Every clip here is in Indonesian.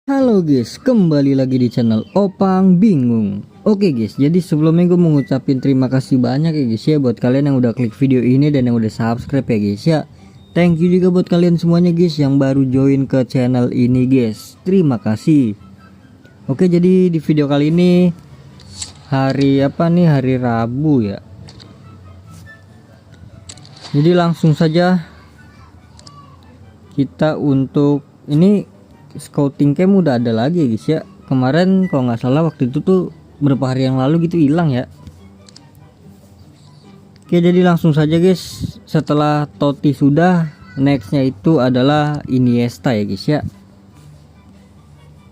Halo guys, kembali lagi di channel Opang Bingung. Oke guys, jadi sebelumnya gue mau ngucapin terima kasih banyak ya guys ya buat kalian yang udah klik video ini dan yang udah subscribe ya guys ya. Thank you juga buat kalian semuanya guys yang baru join ke channel ini guys. Terima kasih. Oke, jadi di video kali ini hari apa nih? Hari Rabu ya. Jadi langsung saja kita untuk ini scouting camp udah ada lagi ya guys ya. Kemarin kalau nggak salah waktu itu tuh beberapa hari yang lalu gitu hilang ya. Oke, jadi langsung saja guys, setelah Totti sudah, nextnya itu adalah Iniesta ya guys ya.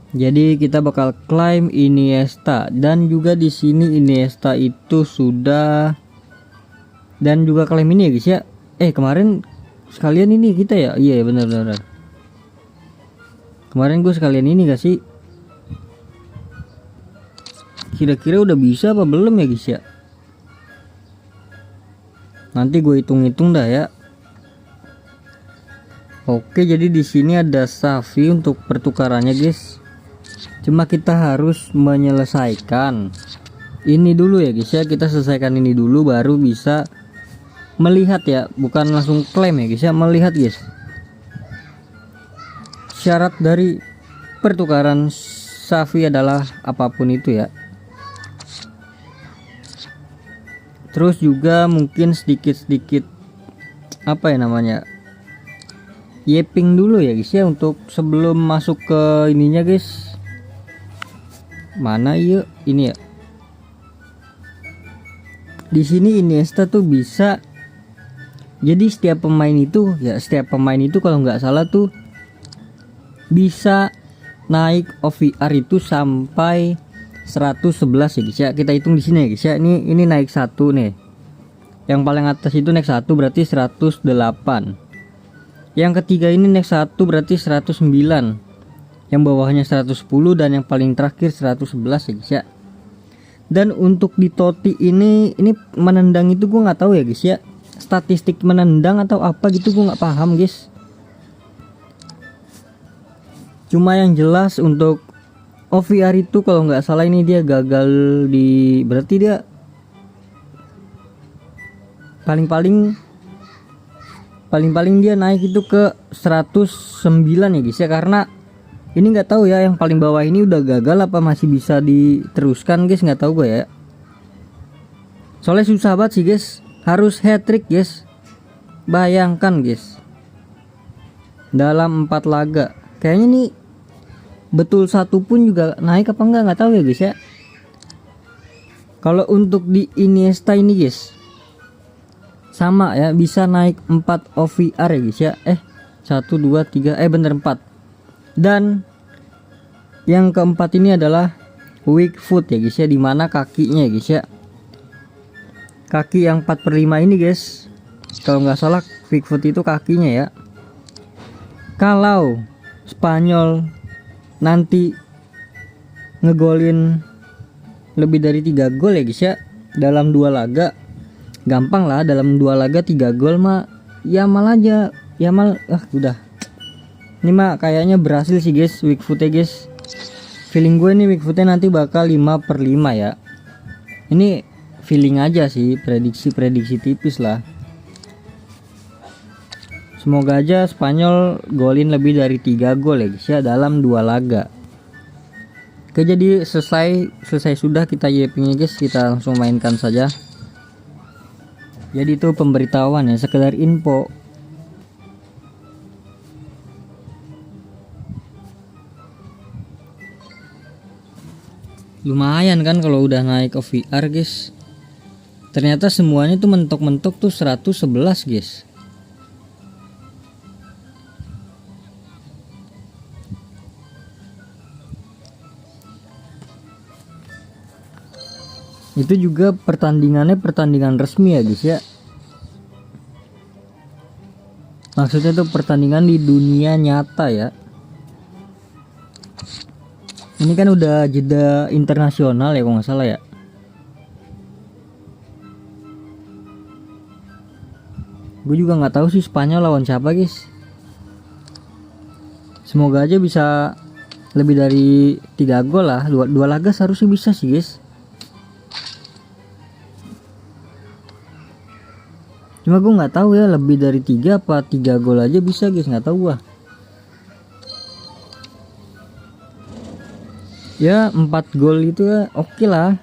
Jadi kita bakal claim Iniesta dan juga di sini Iniesta itu sudah, dan juga claim ini ya guys ya. Kemarin sekalian ini kita ya. Iya benar-benar. Kemarin gue sekalian ini gak sih? Kira-kira udah bisa apa belum ya guys ya? Nanti gue hitung-hitung dah ya. Oke, jadi di sini ada Xavi untuk pertukarannya guys. Cuma kita harus menyelesaikan ini dulu ya guys ya. Kita selesaikan ini dulu baru bisa melihat ya, bukan langsung klaim ya guys ya, melihat guys. Syarat dari pertukaran Xavi adalah apapun itu ya. Terus juga mungkin sedikit-sedikit apa ya namanya, yeping dulu ya guys ya untuk sebelum masuk ke ininya guys. Mana ya ini ya. Di sini Iniesta tuh bisa. Jadi setiap pemain itu kalau nggak salah tuh bisa naik OVR itu sampai 111 ya guys ya. Kita hitung di sini ya guys ya. Ini naik satu nih. Yang paling atas itu naik satu berarti 108. Yang ketiga ini naik satu berarti 109. Yang bawahnya 110 dan yang paling terakhir 111 ya guys ya. Dan untuk di Totti ini menendang itu gue nggak tahu ya guys ya. Statistik menendang atau apa gitu gue nggak paham guys. Cuma yang jelas untuk OVR itu kalau nggak salah ini dia gagal di, berarti dia paling-paling dia naik itu ke 109 ya guys ya. Karena ini nggak tahu ya yang paling bawah ini udah gagal apa masih bisa diteruskan guys, nggak tahu gue ya. Soalnya susah banget sih guys, harus hat-trick guys. Bayangkan guys, dalam 4 laga kayaknya nih betul satu pun juga naik apa nggak tahu ya guys ya. Kalau untuk di Iniesta ini guys sama ya, bisa naik 4 OVR ya guys ya. 1 2 3 bener 4. Dan yang keempat ini adalah weak foot ya guys ya, dimana kakinya ya guys ya. Kaki yang 4/5 ini guys, kalau nggak salah weak foot itu kakinya ya. Kalau Spanyol nanti ngegolin lebih dari 3 gol ya guys ya dalam 2 laga, gampang lah. Dalam 2 laga 3 gol mah Yamal aja, Yamal udah. Ini mah kayaknya berhasil sih guys weak footnya guys. Feeling gue nih weak footnya nanti bakal 5/5 ya. Ini feeling aja sih, prediksi tipis lah. Semoga aja Spanyol golin lebih dari 3 gol ya guys ya dalam 2 laga. Oke, jadi selesai sudah kita YP-nya guys, kita langsung mainkan saja. Jadi itu pemberitahuan ya, sekedar info. Lumayan kan kalau udah naik OVR guys. Ternyata semuanya tuh mentok-mentok tuh 111 guys. Itu juga pertandingannya pertandingan resmi ya guys ya. Maksudnya tuh pertandingan di dunia nyata ya. Ini kan udah jeda internasional ya kalau nggak salah ya. Gue juga nggak tahu sih Spanyol lawan siapa guys. Semoga aja bisa lebih dari 3 gol lah, dua laga seharusnya bisa sih guys. Cuma gue nggak tahu ya lebih dari 3 apa 3 gol aja bisa guys, nggak tahu gua. Ya 4 gol itu ya oke lah.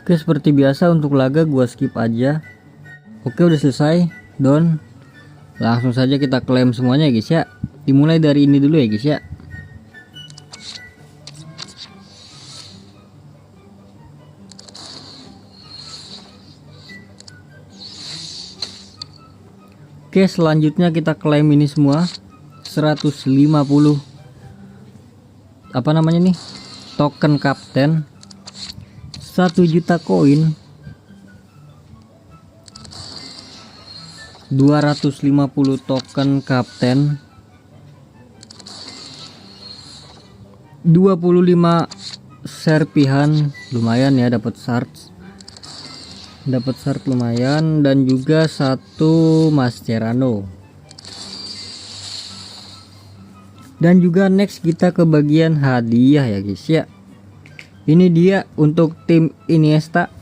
Oke, seperti biasa untuk laga gua skip aja. Oke, udah selesai. Don. Langsung saja kita klaim semuanya ya guys ya. Dimulai dari ini dulu ya guys ya. Oke, selanjutnya kita klaim ini semua 150 apa namanya nih, token kapten, 1 juta koin, 250 token kapten, 25 serpihan, lumayan ya, dapat shard lumayan, dan juga 1 Mascherano. Dan juga next kita ke bagian hadiah ya guys ya. Ini dia untuk tim Iniesta.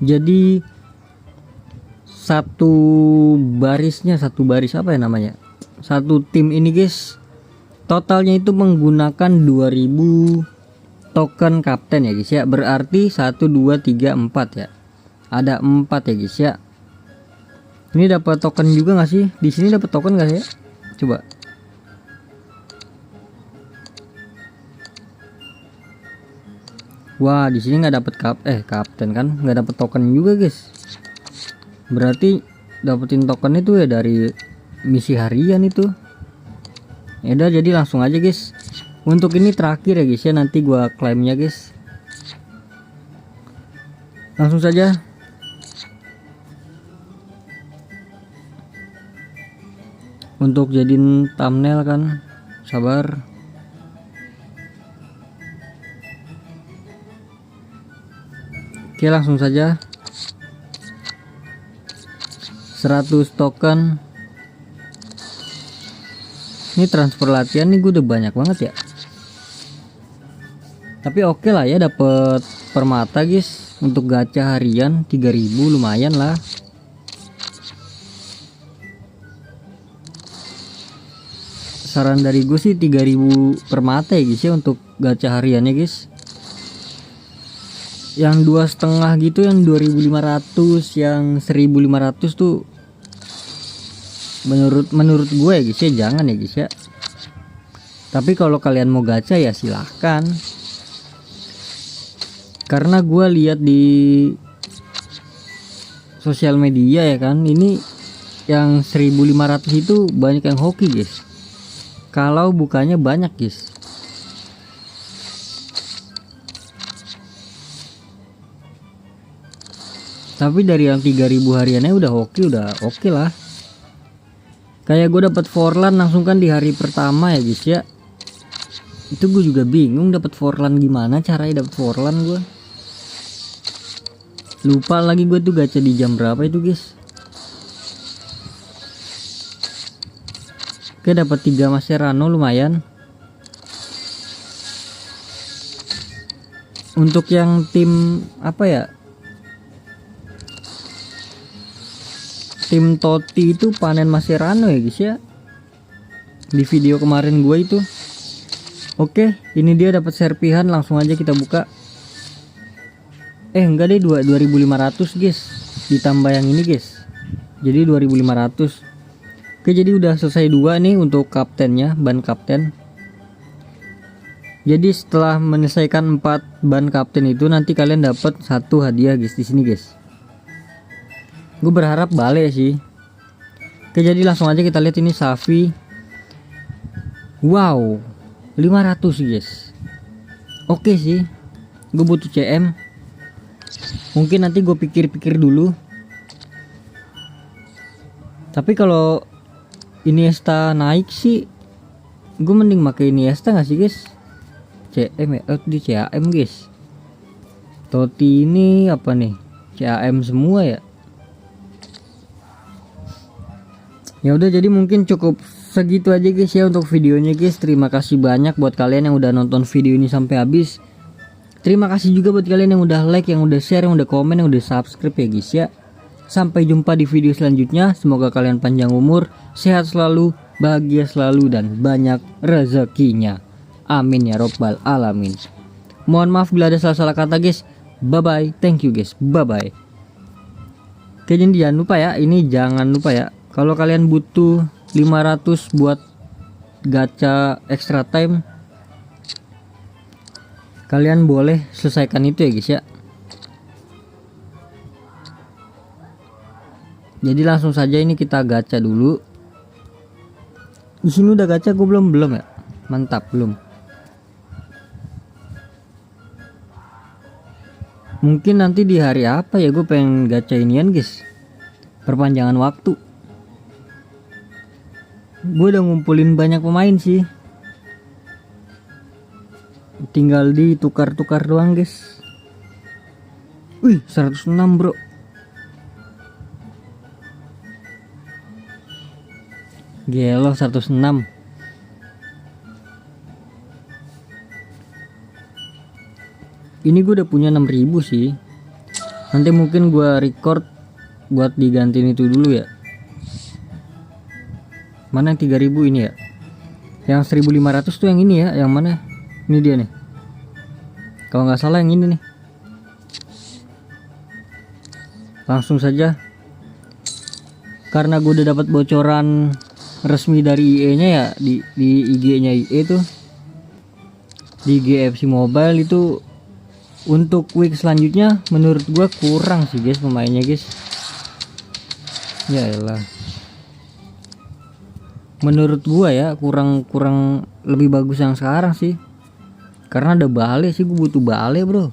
Jadi satu baris apa ya namanya, satu tim ini guys, totalnya itu menggunakan 2000 token kapten ya guys ya. Berarti 1 2 3 4 ya, ada 4 ya guys ya. Ini dapat token juga nggak sih? Di sini dapat token nggak ya? Coba. Wah, di sini nggak dapat kapten kan, nggak dapat token juga guys. Berarti dapetin token itu ya dari misi harian itu. Ya udah, jadi langsung aja guys. Untuk ini terakhir ya guys ya, nanti gua klaimnya guys. Langsung saja. Untuk jadiin thumbnail kan, sabar. Oke, langsung saja. 100 token. Ini transfer latihan nih, gue udah banyak banget ya. Tapi oke lah ya, dapet permata guys. Untuk gacha harian 3000 lumayan lah. Saran dari gue sih 3000 permata ya guys ya untuk gacha hariannya guys. Yang 2,5 gitu, yang 2500, yang 1500 tuh menurut gue ya guys ya jangan ya guys ya. Tapi kalau kalian mau gacha ya silahkan. Karena gue lihat di sosial media ya kan, ini yang 1500 itu banyak yang hoki guys. Kalau bukanya banyak guys. Tapi dari yang 3000 hariannya udah oke lah. Kayak gue dapat Forlan langsung kan di hari pertama ya guys ya. Itu gue juga bingung dapat Forlan gimana caranya dapat Forlan gue. Lupa lagi gue tuh gacha di jam berapa itu guys. Oke, dapat 3 Mascherano lumayan. Untuk yang tim apa ya, tim Totti itu panen Mascherano ya guys ya. Di video kemarin gue itu. Oke, ini dia dapat serpihan, langsung aja kita buka. Enggak deh, 2500 guys. Ditambah yang ini guys. Jadi 2500. Oke, jadi udah selesai 2 nih untuk kaptennya, ban kapten. Jadi setelah menyelesaikan 4 ban kapten itu nanti kalian dapat 1 hadiah guys di sini guys. Gue berharap balik sih. Oke, jadi langsung aja kita lihat ini Safi. Wow, 500 guys. Oke sih. Gue butuh CM. Mungkin nanti gue pikir-pikir dulu. Tapi kalau Iniesta naik sih, gue mending pakai Iniesta nggak sih guys? CM ya, di CAM guys. Totti ini apa nih? CAM semua ya. Ya udah, jadi mungkin cukup segitu aja guys ya untuk videonya guys. Terima kasih banyak buat kalian yang udah nonton video ini sampai habis. Terima kasih juga buat kalian yang udah like, yang udah share, yang udah komen, yang udah subscribe ya guys ya. Sampai jumpa di video selanjutnya. Semoga kalian panjang umur, sehat selalu, bahagia selalu, dan banyak rezekinya. Amin ya robbal alamin. Mohon maaf bila ada salah-salah kata guys. Bye bye. Thank you guys. Bye bye. Oke, jadi jangan lupa ya, ini jangan lupa ya, kalau kalian butuh 500 buat gacha extra time, kalian boleh selesaikan itu ya guys ya. Jadi langsung saja ini kita gacha dulu. Di sini udah gacha, gue belum ya. Mantap, belum. Mungkin nanti di hari apa ya gue pengen gacha inian guys. Perpanjangan waktu. Gue udah ngumpulin banyak pemain sih. Tinggal ditukar-tukar doang guys. Wih, 106 bro. Gelo 106. Ini gue udah punya 6000 sih. Nanti mungkin gue record buat digantiin itu dulu ya. Mana yang 3000 ini ya? Yang 1500 tuh yang ini ya. Yang mana? Ini dia nih. Kalau nggak salah yang ini nih. Langsung saja. Karena gue udah dapat bocoran resmi dari IE nya ya, di IG nya IE tuh, di GFC Mobile itu, untuk week selanjutnya menurut gua kurang sih guys pemainnya guys. Ya elah, menurut gua ya kurang lebih bagus yang sekarang sih, karena ada Bale sih, gua butuh Bale bro.